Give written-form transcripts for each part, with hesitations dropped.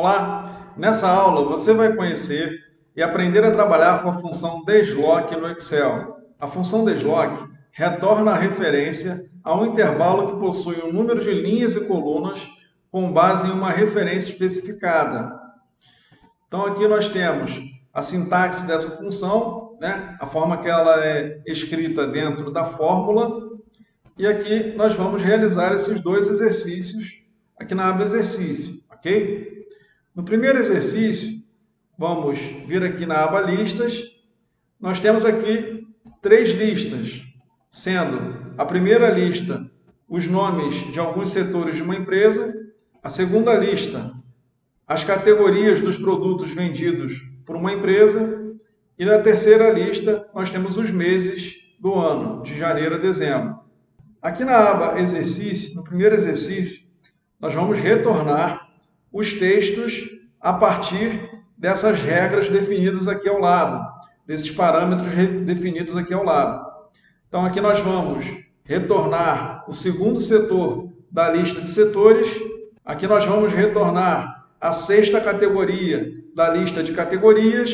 Olá! Nessa aula você vai conhecer e aprender a trabalhar com a função desloque no Excel. A função desloque retorna a referência a um intervalo que possui um número de linhas e colunas com base em uma referência especificada. Então aqui nós temos a sintaxe dessa função, a forma que ela é escrita dentro da fórmula, e aqui nós vamos realizar esses dois exercícios aqui na aba exercício, ok? No primeiro exercício, vamos vir aqui na aba listas. Nós temos aqui 3 listas, sendo a primeira lista os nomes de alguns setores de uma empresa, a segunda lista as categorias dos produtos vendidos por uma empresa, e na terceira lista nós temos os meses do ano, de janeiro a dezembro. Aqui na aba exercício, no primeiro exercício, nós vamos retornar os textos a partir dessas regras definidas aqui ao lado, desses parâmetros definidos aqui ao lado. Então aqui nós vamos retornar o segundo setor da lista de setores, aqui nós vamos retornar a 6ª categoria da lista de categorias,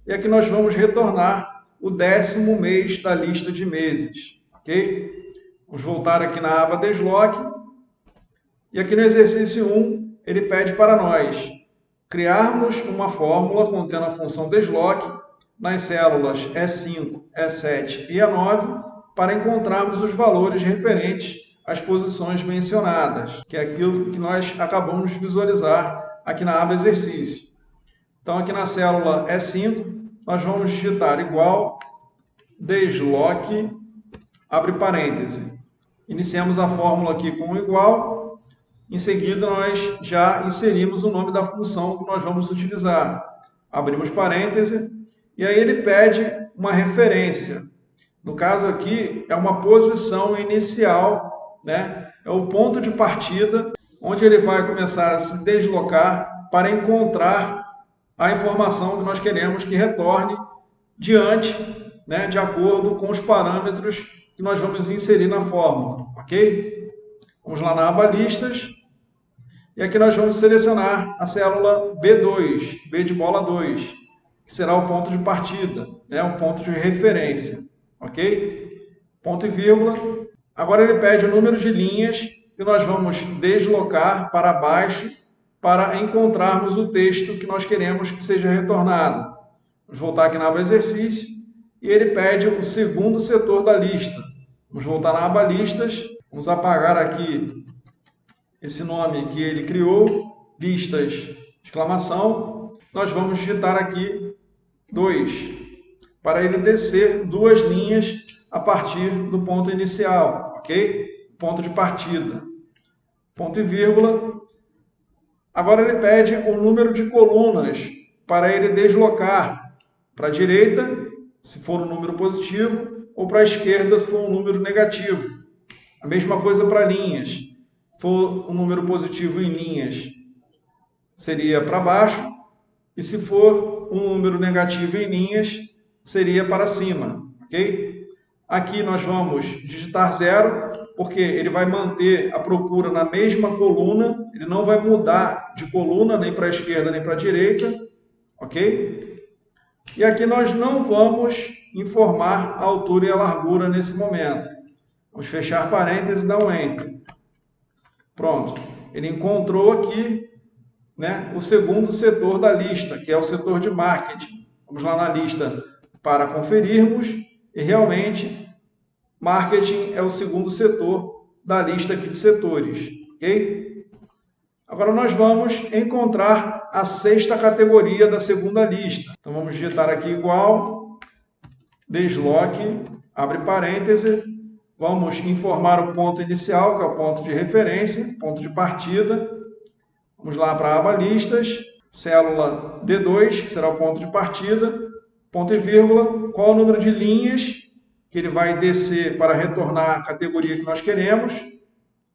e aqui nós vamos retornar o 10º mês da lista de meses, ok? Vamos voltar aqui na aba desloque, e aqui no exercício 1, ele pede para nós criarmos uma fórmula contendo a função desloque nas células E5, E7 e E9 para encontrarmos os valores referentes às posições mencionadas, que é aquilo que nós acabamos de visualizar aqui na aba exercício. Então aqui na célula E5, nós vamos digitar igual, desloque, abre parêntese. Iniciamos a fórmula aqui com igual, em seguida nós já inserimos o nome da função que nós vamos utilizar. Abrimos parêntese, e aí ele pede uma referência. No caso aqui, é uma posição inicial, é o ponto de partida, onde ele vai começar a se deslocar para encontrar a informação que nós queremos que retorne diante, de acordo com os parâmetros que nós vamos inserir na fórmula, ok? Vamos lá na aba listas, e aqui nós vamos selecionar a célula B2, B de bola 2, que será o ponto de partida, o ponto de referência, ok? Ponto e vírgula. Agora ele pede o número de linhas que nós vamos deslocar para baixo para encontrarmos o texto que nós queremos que seja retornado. Vamos voltar aqui na aba exercício, e ele pede o segundo setor da lista. Vamos voltar na aba listas, vamos apagar aqui esse nome que ele criou, listas, exclamação. Nós vamos digitar aqui 2, para ele descer 2 linhas a partir do ponto inicial, ok? Ponto de partida. Ponto e vírgula. Agora ele pede o número de colunas para ele deslocar para a direita, se for um número positivo, ou para a esquerda, se for um número negativo. A mesma coisa para linhas. Se for um número positivo em linhas, seria para baixo, e se for um número negativo em linhas, seria para cima, ok? Aqui nós vamos digitar 0, porque ele vai manter a procura na mesma coluna, ele não vai mudar de coluna nem para a esquerda nem para a direita, ok? E aqui nós não vamos informar a altura e a largura nesse momento. Vamos fechar parênteses e dar um Enter. Pronto, ele encontrou aqui o segundo setor da lista, que é o setor de marketing. Vamos lá na lista para conferirmos, e realmente marketing é o segundo setor da lista aqui de setores, ok? Agora nós vamos encontrar a 6ª categoria da segunda lista. Então vamos digitar aqui igual, desloque, abre parêntese, vamos informar o ponto inicial, que é o ponto de referência, ponto de partida. Vamos lá para a aba listas, célula D2, que será o ponto de partida, ponto e vírgula, qual o número de linhas que ele vai descer para retornar a categoria que nós queremos?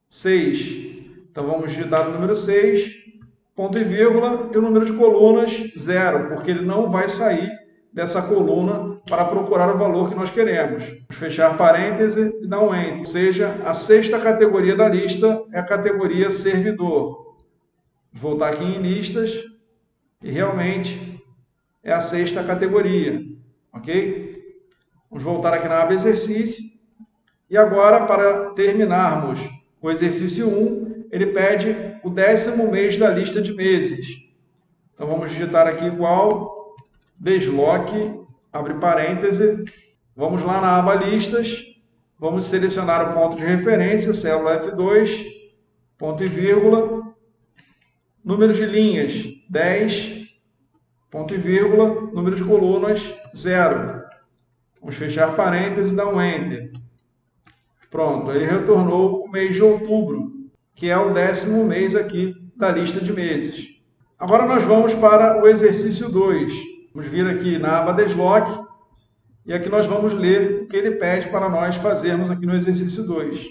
6. Então vamos digitar o número 6, ponto e vírgula, e o número de colunas 0, porque ele não vai sair dessa coluna para procurar o valor que nós queremos. Vamos fechar parêntese e dar um Enter. Ou seja, a 6ª categoria da lista é a categoria servidor. Vou voltar aqui em listas, E realmente é a 6ª categoria, ok? Vamos voltar aqui na aba exercício. E agora, para terminarmos o exercício 1, ele pede o 10º mês da lista de meses. Então, vamos digitar aqui igual, desloque, abre parêntese. Vamos lá na aba listas, vamos selecionar o ponto de referência, célula F2, ponto e vírgula, número de linhas, 10, ponto e vírgula, número de colunas, 0. Vamos fechar parênteses e dar um Enter. Pronto, ele retornou o mês de outubro, que é o 10º mês aqui da lista de meses. Agora nós vamos para o exercício 2. Vamos vir aqui na aba Desloque, e aqui nós vamos ler o que ele pede para nós fazermos aqui no exercício 2.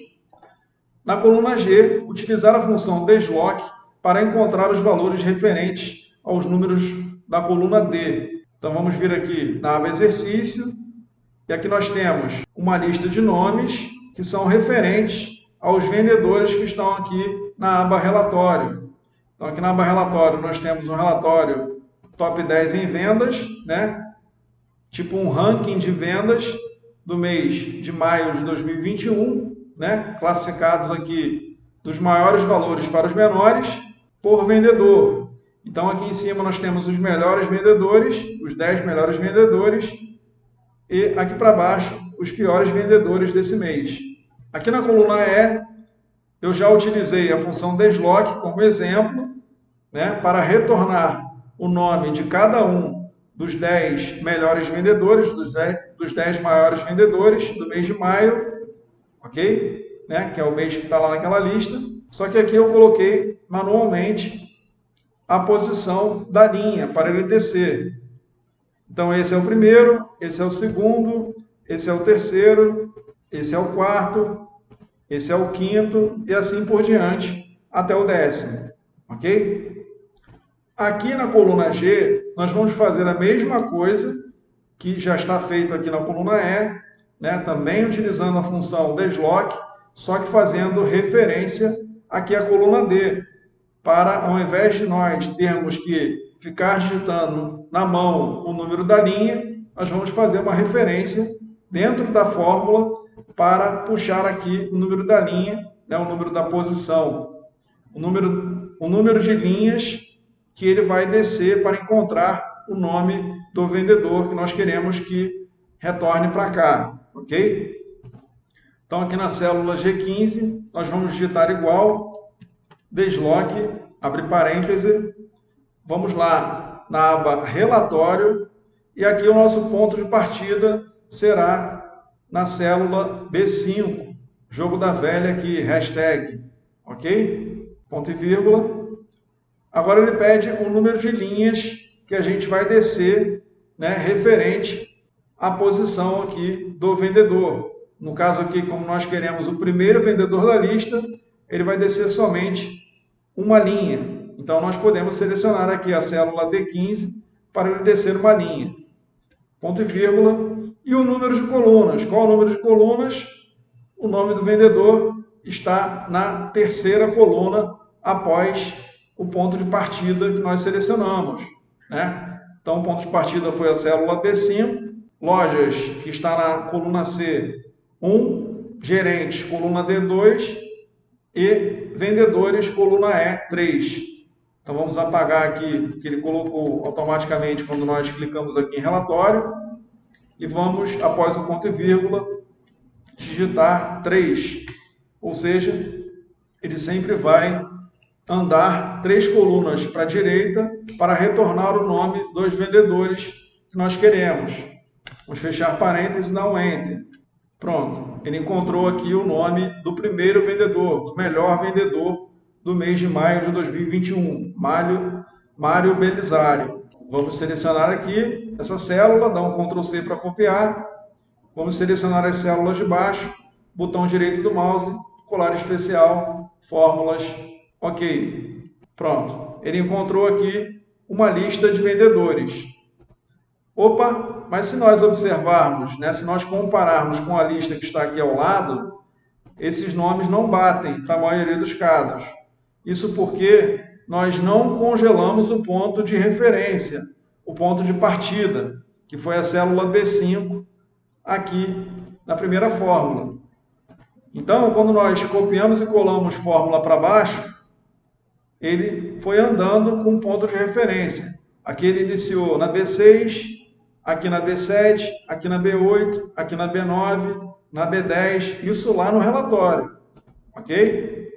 Na coluna G, utilizar a função Desloque para encontrar os valores referentes aos números da coluna D. Então vamos vir aqui na aba Exercício, e aqui nós temos uma lista de nomes que são referentes aos vendedores que estão aqui na aba Relatório. Então aqui na aba Relatório nós temos um relatório top 10 em vendas, né? Tipo um ranking de vendas do mês de maio de 2021, né? Classificados aqui dos maiores valores para os menores por vendedor. Então aqui em cima nós temos os melhores vendedores, os 10 melhores vendedores, e aqui para baixo os piores vendedores desse mês. Aqui na coluna E, eu já utilizei a função Desloque como exemplo, né, para retornar o nome de cada um dos 10 melhores vendedores, dos 10 maiores vendedores do mês de maio, ok? Né, que é o mês que está lá naquela lista. Só que aqui eu coloquei manualmente a posição da linha para ele descer. Então, esse é o primeiro, esse é o segundo, esse é o terceiro, esse é o quarto, esse é o quinto e assim por diante até o 10º, ok? Aqui na coluna G, nós vamos fazer a mesma coisa que já está feito aqui na coluna E, né? Também utilizando a função Desloque, só que fazendo referência aqui à coluna D, para ao invés de nós termos que ficar digitando na mão o número da linha, nós vamos fazer uma referência dentro da fórmula para puxar aqui o número da linha, né, o número da posição, o número de linhas que ele vai descer para encontrar o nome do vendedor que nós queremos que retorne para cá, ok? Então aqui na célula G15 nós vamos digitar igual, desloque, abre parêntese, vamos lá na aba Relatório, e aqui o nosso ponto de partida será na célula B5, jogo da velha aqui, hashtag, ok? Ponto e vírgula. Agora ele pede o número de linhas que a gente vai descer, né, referente à posição aqui do vendedor. No caso aqui, como nós queremos o primeiro vendedor da lista, ele vai descer somente uma linha. Então, nós podemos selecionar aqui a célula D15 para ele descer uma linha. Ponto e vírgula. E o número de colunas. Qual o número de colunas? O nome do vendedor está na terceira coluna após o ponto de partida que nós selecionamos, né? Então, o ponto de partida foi a célula B5. Lojas, que está na coluna C, 1. Gerentes, coluna D2. E vendedores, coluna E, 3. Então, vamos apagar aqui que ele colocou automaticamente quando nós clicamos aqui em relatório. E vamos, após o ponto e vírgula, digitar 3. Ou seja, ele sempre vai andar 3 colunas para a direita para retornar o nome dos vendedores que nós queremos. Vamos fechar parênteses e dar um Enter. Pronto, ele encontrou aqui o nome do primeiro vendedor, do melhor vendedor do mês de maio de 2021, Mário Belisário. Vamos selecionar aqui essa célula, dar um Ctrl C para copiar. Vamos selecionar as células de baixo, botão direito do mouse, colar especial, fórmulas, ok. Pronto, ele encontrou aqui uma lista de vendedores. Opa, mas se nós observarmos, né, se nós compararmos com a lista que está aqui ao lado, esses nomes não batem para a maioria dos casos. Isso porque nós não congelamos o ponto de referência, o ponto de partida, que foi a célula B5 aqui na primeira fórmula. Então, quando nós copiamos e colamos fórmula para baixo, ele foi andando com ponto de referência. Aqui ele iniciou na B6, aqui na B7, aqui na B8, aqui na B9, na B10, isso lá no relatório, ok?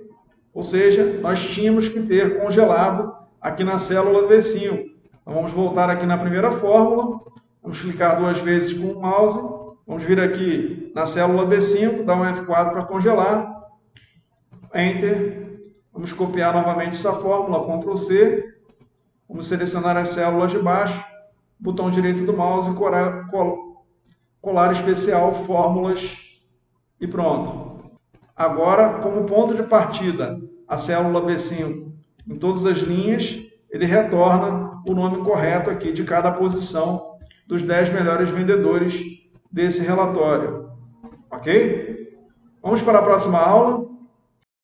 Ou seja, nós tínhamos que ter congelado aqui na célula B5. Então vamos voltar aqui na primeira fórmula, vamos clicar 2 vezes com o mouse, vamos vir aqui na célula B5, dar um F4 para congelar, Enter, vamos copiar novamente essa fórmula, Ctrl C, vamos selecionar as células de baixo, botão direito do mouse, colar especial, fórmulas e pronto. Agora, como ponto de partida, a célula B5 em todas as linhas, ele retorna o nome correto aqui de cada posição dos 10 melhores vendedores desse relatório. Ok? Vamos para a próxima aula.